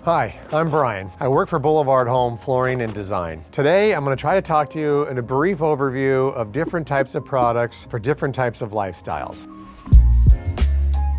Hi, I'm Bryan. I work for Boulevard Home Flooring and Design. Today, I'm going to try to talk to you in a brief overview of different types of products for different types of lifestyles.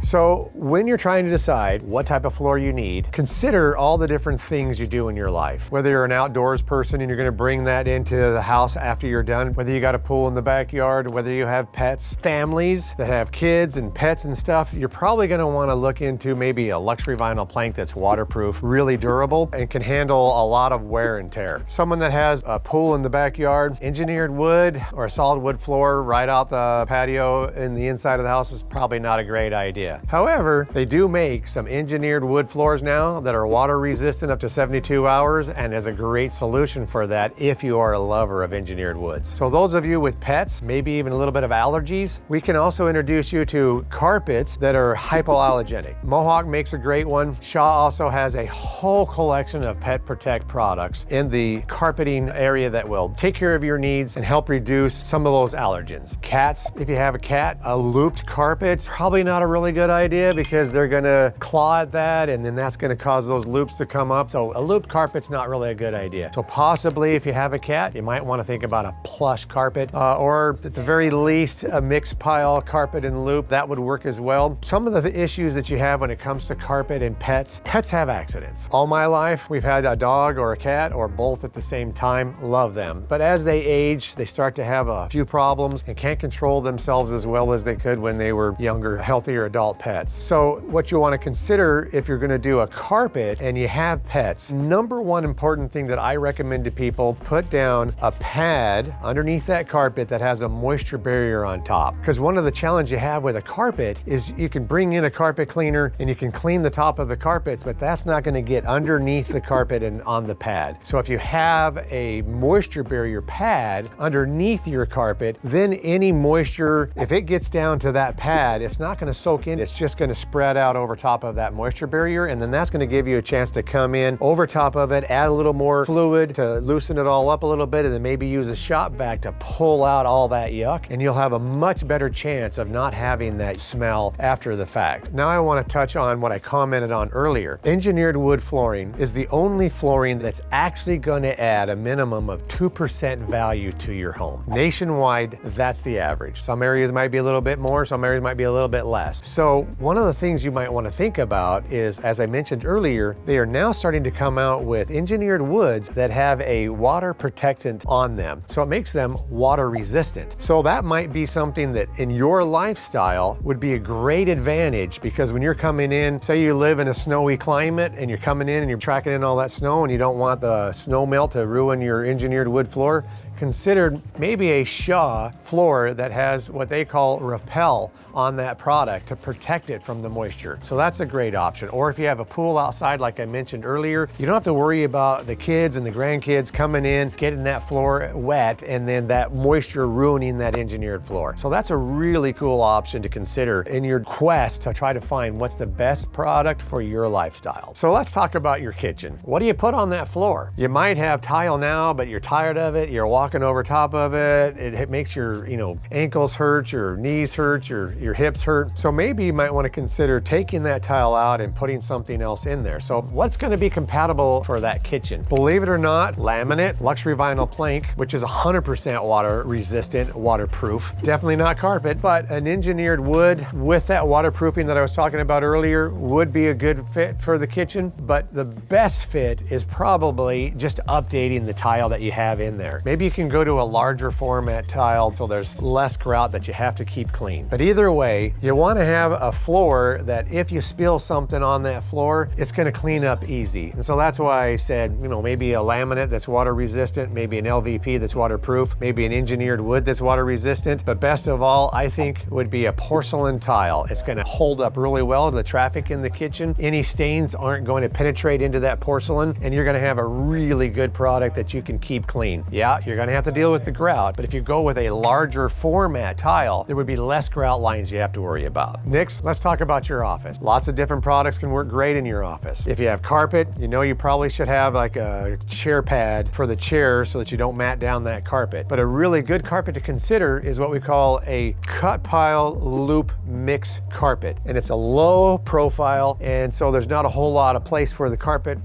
So when you're trying to decide what type of floor you need, consider all the different things you do in your life. Whether you're an outdoors person and you're going to bring that into the house after you're done, whether you got a pool in the backyard, whether you have pets, families that have kids and pets and stuff, you're probably going to want to look into maybe a luxury vinyl plank that's waterproof, really durable, and can handle a lot of wear and tear. Someone that has a pool in the backyard, engineered wood or a solid wood floor right out the patio in the inside of the house is probably not a great idea. However, they do make some engineered wood floors now that are water resistant up to 72 hours and is a great solution for that if you are a lover of engineered woods. So those of you with pets, maybe even a little bit of allergies, we can also introduce you to carpets that are hypoallergenic. Mohawk makes a great one. Shaw also has a whole collection of Pet Protect products in the carpeting area that will take care of your needs and help reduce some of those allergens. Cats, if you have a cat, a looped carpet's probably not a really good idea because they're gonna claw at that and then that's gonna cause those loops to come up. So a looped carpet's not really a good idea. So possibly if you have a cat, you might wanna think about a plush carpet or at the very least a mixed pile carpet and loop. That would work as well. Some of the issues that you have when it comes to carpet and pets have accidents. All my life, we've had a dog or a cat or both at the same time. Love them. But as they age, they start to have a few problems and can't control themselves as well as they could when they were younger, healthier adult pets. So what you want to consider if you're going to do a carpet and you have pets, number one important thing that I recommend to people, put down a pad underneath that carpet that has a moisture barrier on top. Because one of the challenges you have with a carpet is you can bring in a carpet cleaner and you can clean the top of the carpet, but that's not going to get underneath the carpet and on the pad. So if you have a moisture barrier pad underneath your carpet, then any moisture, if it gets down to that pad, it's not going to soak in. It's just going to spread out over top of that moisture barrier, and then that's going to give you a chance to come in over top of it, add a little more fluid to loosen it all up a little bit, and then maybe use a shop vac to pull out all that yuck, and you'll have a much better chance of not having that smell after the fact. Now I want to touch on what I commented on earlier. Engineered wood flooring is the only flooring that's actually going to add a minimum of 2% value to your home. Nationwide, that's the average. Some areas might be a little bit more, some areas might be a little bit less. So one of the things you might want to think about is, as I mentioned earlier, they are now starting to come out with engineered woods that have a water protectant on them. So it makes them water resistant. So that might be something that in your lifestyle would be a great advantage, because when you're coming in, say you live in a snowy climate and you're coming in and you're tracking in all that snow and you don't want the snow melt to ruin your engineered wood floor, consider maybe a Shaw floor that has what they call repel on that product to protect it from the moisture. So that's a great option. Or if you have a pool outside, like I mentioned earlier, you don't have to worry about the kids and the grandkids coming in, getting that floor wet, and then that moisture ruining that engineered floor. So that's a really cool option to consider in your quest to try to find what's the best product for your lifestyle. So let's talk about your kitchen. What do you put on that floor? You might have tile now, but you're tired of it. You're walking over top of it. It makes your ankles hurt, your knees hurt, your hips hurt. So maybe you might want to consider taking that tile out and putting something else in there. So what's going to be compatible for that kitchen? Believe it or not, laminate, luxury vinyl plank, which is 100% water resistant, waterproof. Definitely not carpet, but an engineered wood with that waterproofing that I was talking about earlier would be a good fit for the kitchen. But the best fit is probably just updating the tile that you have in there. Maybe you can go to a larger format tile so there's less grout that you have to keep clean. But either way, you want to have a floor that if you spill something on that floor, it's going to clean up easy. And so that's why I said, maybe a laminate that's water resistant, maybe an LVP that's waterproof, maybe an engineered wood that's water resistant. But best of all, I think would be a porcelain tile. It's going to hold up really well to the traffic in the kitchen. Any stains aren't going to penetrate into that porcelain, and you're going to have a really good product that you can keep clean. Yeah, you're going to have to deal with the grout, but if you go with a larger format tile, there would be less grout lines you have to worry about. Next mix, let's talk about your office. Lots of different products can work great in your office. If you have carpet, you know you probably should have like a chair pad for the chair so that you don't mat down that carpet. But a really good carpet to consider is what we call a cut pile loop mix carpet. And it's a low profile, and so there's not a whole lot of place for the carpet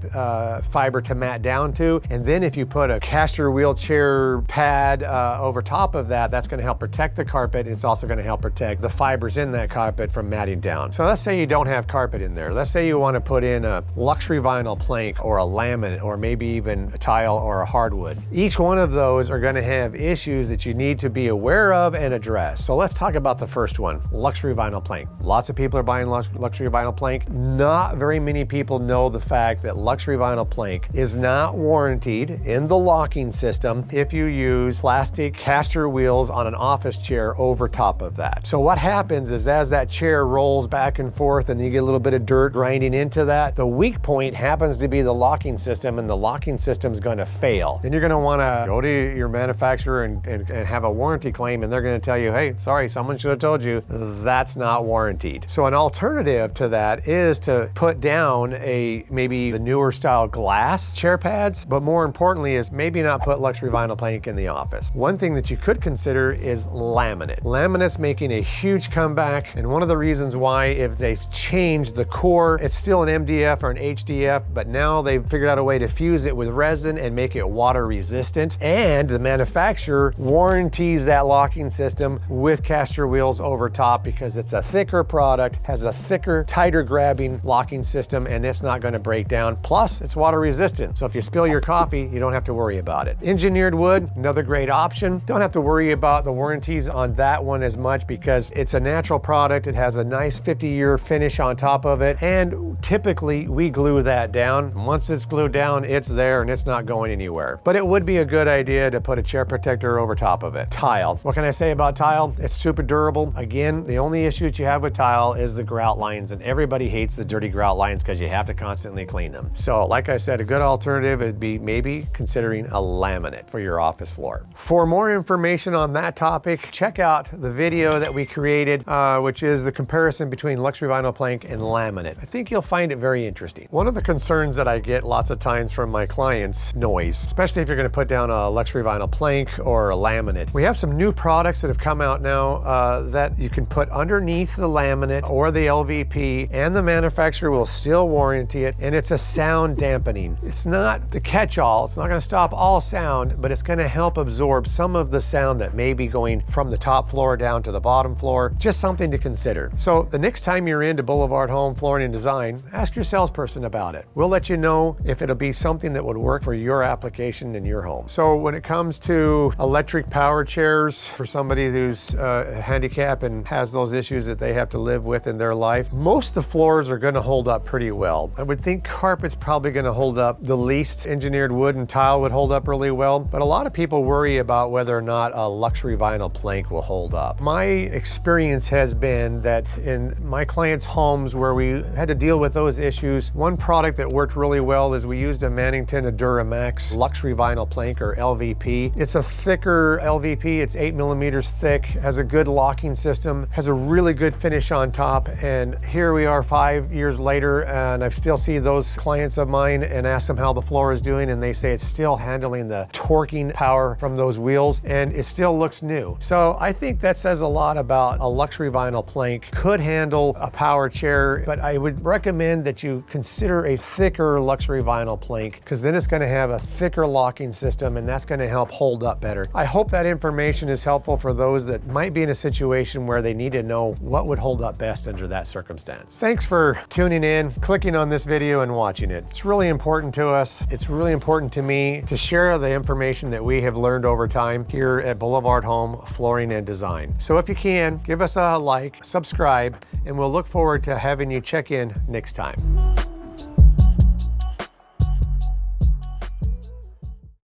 fiber to mat down to. And then if you put a caster wheelchair pad over top of that, that's going to help protect the carpet. It's also going to help protect the fibers in that carpet from matting down. So let's say you don't have carpet in there. Let's say you want to put in a luxury vinyl plank or a laminate or maybe even a tile or a hardwood. Each one of those are going to have issues that you need to be aware of and address. So let's talk about the first one, luxury vinyl plank. Lots of people are buying luxury vinyl plank. Not very many people know the fact that luxury vinyl plank is not warranted in the locking system if you use plastic caster wheels on an office chair over top of that. So what happens is as that chair rolls back and forth and you get a little bit of dirt grinding into that, the weak point happens to be the locking system, and the locking system is going to fail. Then you're going to want to go to your manufacturer and have a warranty claim, and they're going to tell you, hey, sorry, someone should have told you that's not warranted. So an alternative to that is to put down maybe the newer style glass chair pads, but more importantly is maybe not put luxury vinyl plank in the office. One thing that you could consider is laminate. Laminate's making a huge comeback, and one of the reasons why, if they've changed the core, it's still an MDF or an HDF, but now they've figured out a way to fuse it with resin and make it water resistant, and the manufacturer warranties that locking system with caster wheels over top because it's a thicker product, has a thicker, tighter grabbing locking system, and it's not going to break down. Plus, it's water resistant, so if you spill your coffee, you don't have to worry about it. Engineered wood, another great option. Don't have to worry about the warranties on that one as much because it's a natural product. It has a nice 50-year finish on top of it, and typically we glue that down. Once it's glued down, it's there and it's not going anywhere. But it would be a good idea to put a chair protector over top of it. Tile. What can I say about tile? It's super durable. Again, the only issue that you have with tile is the grout lines, and everybody hates the dirty grout lines because you have to constantly clean them. So like I said, a good alternative would be maybe considering a laminate for your office floor. For more information on that topic, check out the video that we created, which is the comparison between luxury vinyl plank and laminate. I think you'll find it very interesting. One of the concerns that I get lots of times from my clients, noise, especially if you're going to put down a luxury vinyl plank or a laminate. We have some new products that have come out now that you can put underneath the laminate or the LVP, and the manufacturer will still warranty it, and it's a sound dampening. It's not the catch-all, it's not going to stop all sound, but it's going to help absorb some of the sound that may be going from the top floor down to the bottom floor. Just something to consider. So the next time you're into Boulevard Home Flooring and Design, ask your salesperson about it. We'll let you know if it'll be something that would work for your application in your home. So when it comes to electric power chairs for somebody who's handicapped and has those issues that they have to live with in their life, most of the floors are going to hold up pretty well. I would think carpet's probably going to hold up the least. Engineered wood and tile would hold up really well, but a lot of people worry about whether or not a luxury vinyl plank will hold up. My experience has been that in my clients' homes where we had to deal with those issues, one product that worked really well is we used a Mannington Duramax luxury vinyl plank, or LVP. It's a thicker LVP, it's 8 millimeters thick, has a good locking system, has a really good finish on top, and here we are 5 years later, and I still see those clients of mine and ask them how the floor is doing, and they say it's still handling the torquing power from those wheels, and it still looks new. So I think that says a lot about a luxury vinyl plank. Could handle a power chair, but I would recommend that you consider a thicker luxury vinyl plank, because then it's going to have a thicker locking system, and that's going to help hold up better. I hope that information is helpful for those that might be in a situation where they need to know what would hold up best under that circumstance. Thanks for tuning in, clicking on this video and watching it. It's really important to us. It's really important to me to share the information that we have learned over time here at Boulevard Home Flooring and Design. So if you can, give us a like, subscribe, and we'll look forward to having you check in next time.